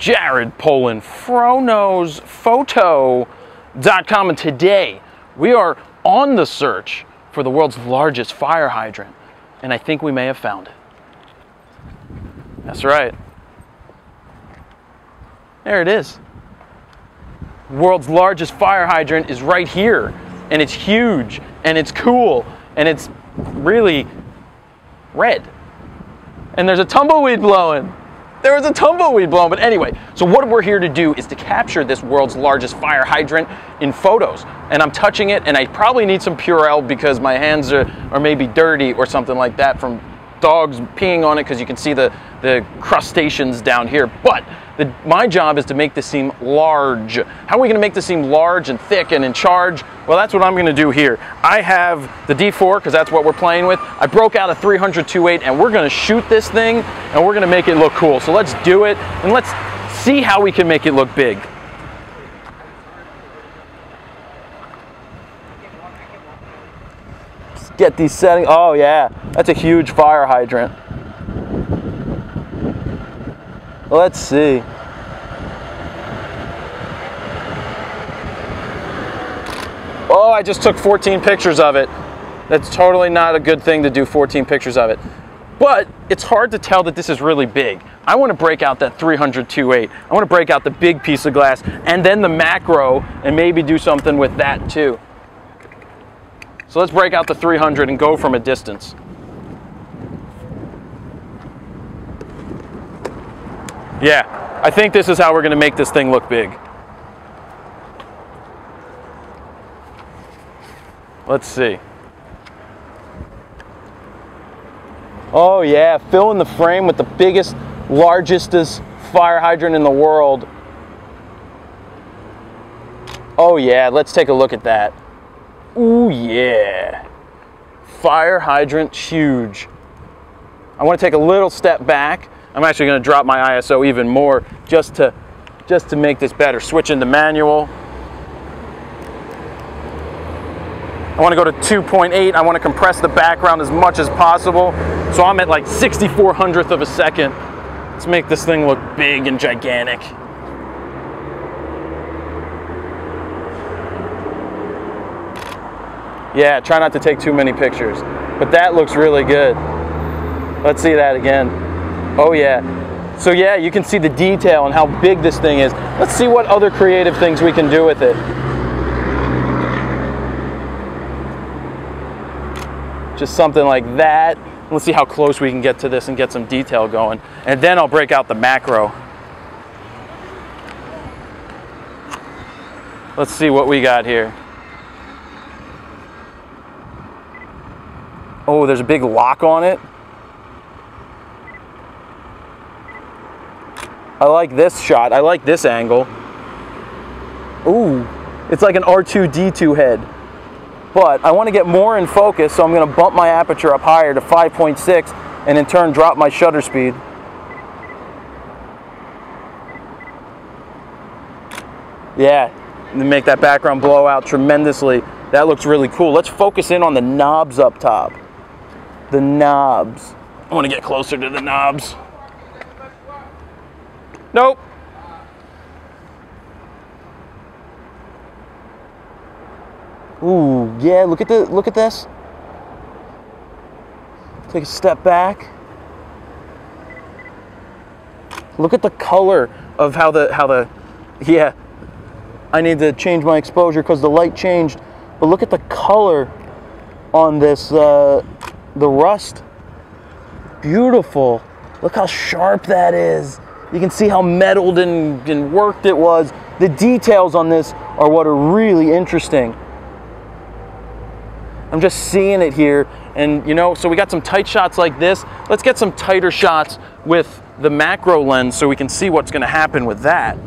Jared Polin, FroKnowsPhoto.com, and today we are on the search for the world's largest fire hydrant, and I think we may have found it. That's right. There it is. World's largest fire hydrant is right here, and it's huge, and it's cool, and it's really red. And there's a tumbleweed blowing. There was a tumbleweed blowing, but anyway, so what we're here to do is to capture this world's largest fire hydrant in photos. And I'm touching it, and I probably need some Purell because my hands are maybe dirty or something like that from dogs peeing on it, because you can see the crustaceans down here. But my job is to make this seem large. How are we going to make this seem large and thick and in charge? Well, that's what I'm going to do here. I have the D4 because that's what we're playing with. I broke out a 300-2.8 and we're going to shoot this thing and we're going to make it look cool. So let's do it and let's see how we can make it look big. Let's get these settings. Oh yeah, that's a huge fire hydrant. Let's see. Oh, I just took 14 pictures of it. That's totally not a good thing to do, 14 pictures of it. But it's hard to tell that this is really big. I want to break out that 300-2.8. I want to break out the big piece of glass and then the macro and maybe do something with that too. So let's break out the 300 and go from a distance. Yeah, I think this is how we're going to make this thing look big. Let's see. Oh yeah, fill in the frame with the biggest, largest fire hydrant in the world. Oh yeah, let's take a look at that. Ooh yeah. Fire hydrant, huge. I want to take a little step back. I'm actually going to drop my ISO even more just to make this better. Switch into manual. I want to go to 2.8. I want to compress the background as much as possible. So I'm at like 6400th of a second. Let's make this thing look big and gigantic. Yeah, try not to take too many pictures. But that looks really good. Let's see that again. Oh yeah. So yeah, you can see the detail and how big this thing is. Let's see what other creative things we can do with it. Just something like that. Let's see how close we can get to this and get some detail going. And then I'll break out the macro. Let's see what we got here. Oh, there's a big lock on it. I like this shot. I like this angle. Ooh, it's like an R2-D2 head. But I want to get more in focus, so I'm going to bump my aperture up higher to 5.6 and in turn drop my shutter speed. Yeah, and make that background blow out tremendously. That looks really cool. Let's focus in on the knobs up top. The knobs. I want to get closer to the knobs. Nope. Ooh, yeah, look at this. Take a step back. Look at the color of how the yeah. I need to change my exposure because the light changed. But look at the color on this the rust. Beautiful. Look how sharp that is. You can see how metalled and worked it was. The details on this are what are really interesting. I'm just seeing it here, and you know, so we got some tight shots like this. Let's get some tighter shots with the macro lens so we can see what's going to happen with that.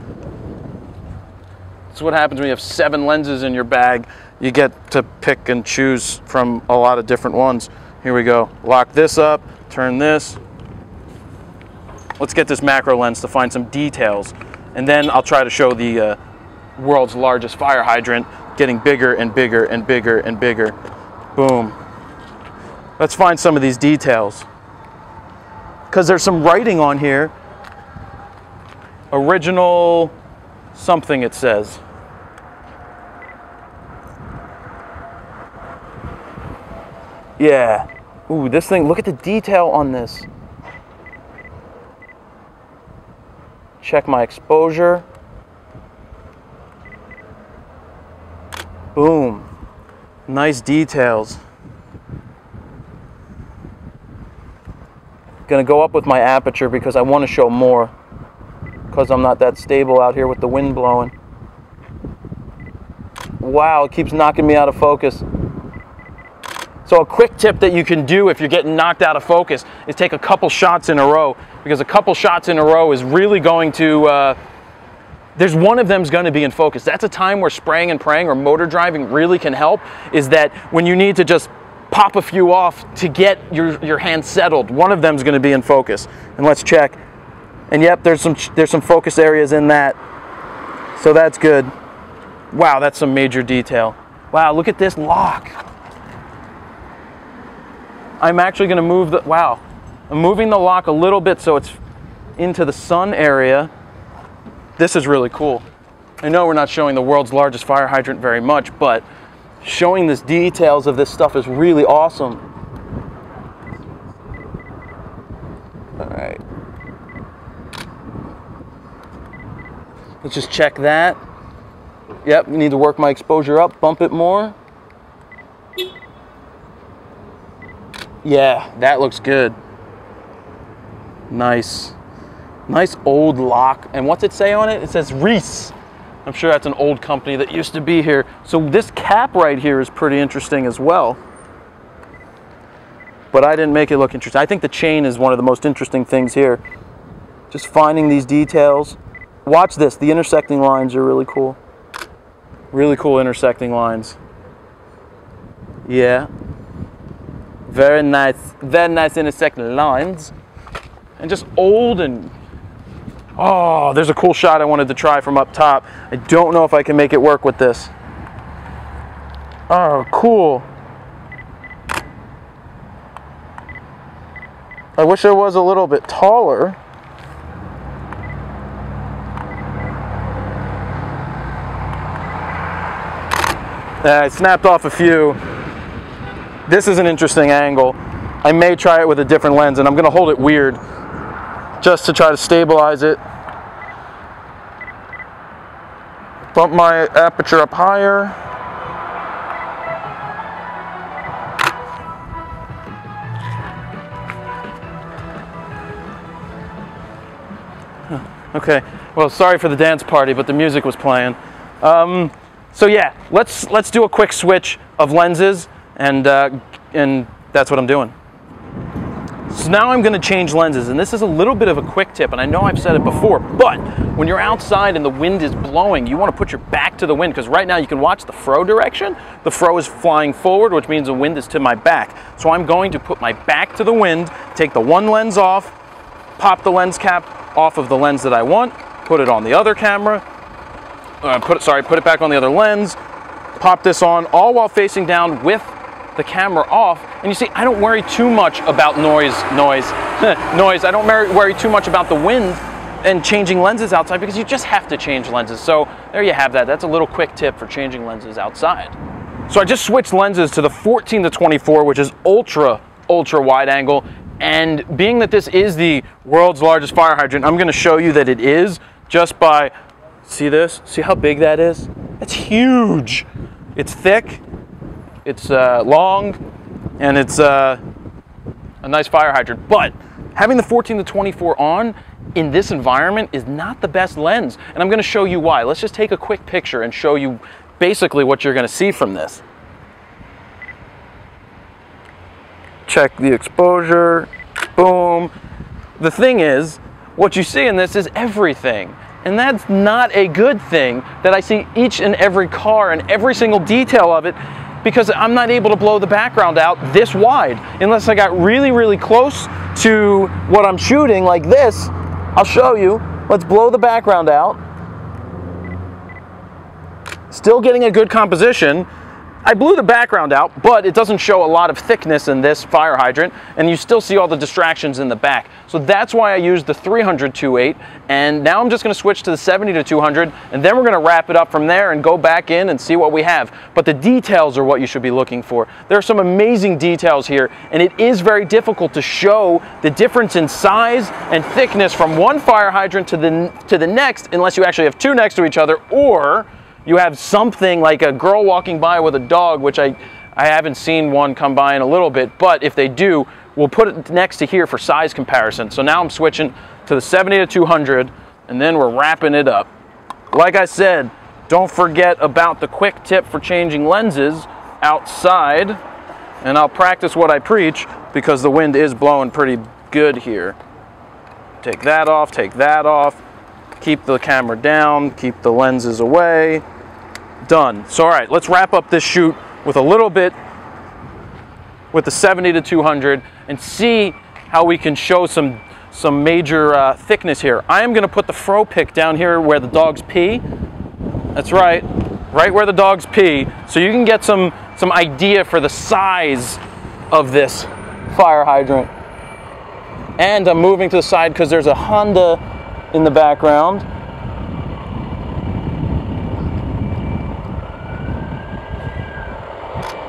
That's what happens when you have 7 lenses in your bag. You get to pick and choose from a lot of different ones. Here we go. Lock this up, turn this. Let's get this macro lens to find some details, and then I'll try to show the world's largest fire hydrant getting bigger and bigger and bigger and bigger. Boom. Let's find some of these details, because there's some writing on here original something it says. Yeah. Ooh, this thing, look at the detail on this. Check my exposure. Boom. Nice details. Gonna go up with my aperture because I want to show more, because I'm not that stable out here with the wind blowing. Wow, it keeps knocking me out of focus. So a quick tip that you can do if you're getting knocked out of focus is take a couple shots in a row, because a couple shots in a row is really going to, there's one of them's going to be in focus. That's a time where spraying and praying or motor driving really can help, is that when you need to just pop a few off to get your hand settled, one of them's going to be in focus. And let's check. And yep, there's some focus areas in that. So that's good. Wow, that's some major detail. Wow, look at this lock. I'm actually going to move the, wow. I'm moving the lock a little bit so it's into the sun area. This is really cool. I know we're not showing the world's largest fire hydrant very much, but showing these details of this stuff is really awesome. All right. Let's just check that. Yep, we need to work my exposure up, bump it more. Yeah, that looks good. Nice. Nice old lock. And what's it say on it? It says Reese. I'm sure that's an old company that used to be here. So this cap right here is pretty interesting as well. But I didn't make it look interesting. I think the chain is one of the most interesting things here. Just finding these details. Watch this. The intersecting lines are really cool. Really cool intersecting lines. Yeah. Very nice intersecting lines. And just old and, oh, there's a cool shot I wanted to try from up top. I don't know if I can make it work with this. Oh, cool. I wish it was a little bit taller. I snapped off a few. This is an interesting angle. I may try it with a different lens, and I'm going to hold it weird just to try to stabilize it. Bump my aperture up higher. Okay, well, sorry for the dance party, but the music was playing. So yeah, let's do a quick switch of lenses, and that's what I'm doing. So now I'm going to change lenses, and this is a little bit of a quick tip, and I know I've said it before, but when you're outside and the wind is blowing, you want to put your back to the wind, because right now you can watch the fro direction. The fro is flying forward, which means the wind is to my back. So I'm going to put my back to the wind, take the one lens off, pop the lens cap off of the lens that I want, put it on the other camera, put it back on the other lens, pop this on, all while facing down with the camera off. And you see, I don't worry too much about noise. I don't worry too much about the wind and changing lenses outside, because you just have to change lenses. So there you have that. That's a little quick tip for changing lenses outside. So I just switched lenses to the 14 to 24, which is ultra wide angle. And being that this is the world's largest fire hydrant, I'm going to show you that it is just by, see this? See how big that is? It's huge. It's thick, it's long, and it's a nice fire hydrant. But having the 14 to 24 on in this environment is not the best lens. And I'm going to show you why. Let's just take a quick picture and show you basically what you're going to see from this. Check the exposure, boom. The thing is, what you see in this is everything. And that's not a good thing, that I see each and every car and every single detail of it, because I'm not able to blow the background out this wide. Unless I got really close to what I'm shooting like this. I'll show you. Let's blow the background out. Still getting a good composition. I blew the background out, but it doesn't show a lot of thickness in this fire hydrant, and you still see all the distractions in the back. So that's why I used the 300 2.8, and now I'm just going to switch to the 70 to 200, and then we're going to wrap it up from there and go back in and see what we have. But the details are what you should be looking for. There are some amazing details here, and it is very difficult to show the difference in size and thickness from one fire hydrant to the next, unless you actually have two next to each other, or you have something like a girl walking by with a dog, which I haven't seen one come by in a little bit, but if they do, we'll put it next to here for size comparison. So now I'm switching to the 70 to 200, and then we're wrapping it up. Like I said, don't forget about the quick tip for changing lenses outside, and I'll practice what I preach because the wind is blowing pretty good here. Take that off, keep the camera down, keep the lenses away. Done. So all right, let's wrap up this shoot with a little bit with the 70 to 200 and see how we can show some major thickness here. I am going to put the fro pick down here where the dogs pee. That's right where the dogs pee, so you can get some idea for the size of this fire hydrant. And I'm moving to the side because there's a Honda in the background.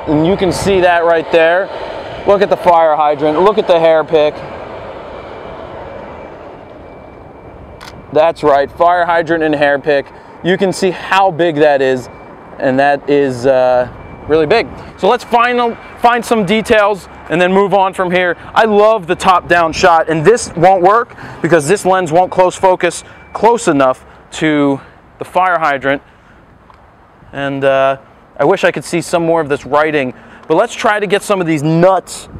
And you can see that right there. Look at the fire hydrant. Look at the hair pick. That's right, fire hydrant and hair pick. You can see how big that is, and that is really big. So let's find some details and then move on from here. I love the top-down shot, and this won't work because this lens won't close focus close enough to the fire hydrant. And I wish I could see some more of this writing, but let's try to get some of these nuts.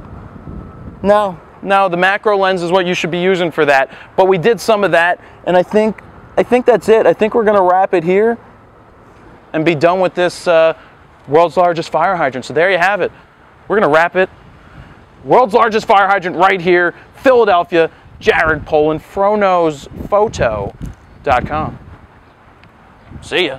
No, the macro lens is what you should be using for that, but we did some of that, and I think that's it. I think we're gonna wrap it here and be done with this world's largest fire hydrant. So there you have it. We're gonna wrap it. World's largest fire hydrant right here, Philadelphia, Jared Polin, FroKnowsPhoto.com. See ya.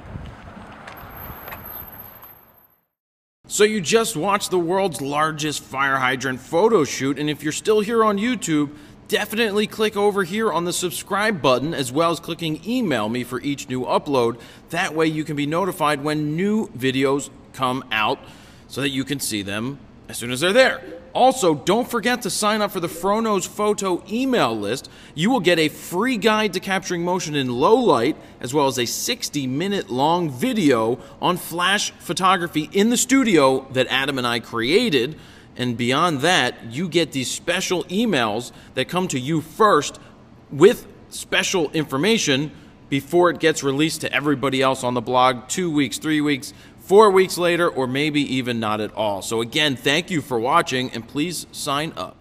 So you just watched the world's largest fire hydrant photo shoot, and if you're still here on YouTube, definitely click over here on the subscribe button, as well as clicking email me for each new upload. That way you can be notified when new videos come out so that you can see them as soon as they're there. Also, don't forget to sign up for the FroKnows Photo email list. You will get a free guide to capturing motion in low light, as well as a 60-minute long video on flash photography in the studio that Adam and I created. And beyond that, you get these special emails that come to you first with special information before it gets released to everybody else on the blog 2 weeks, 3 weeks, 4 weeks later, or maybe even not at all. So again, thank you for watching, and please sign up.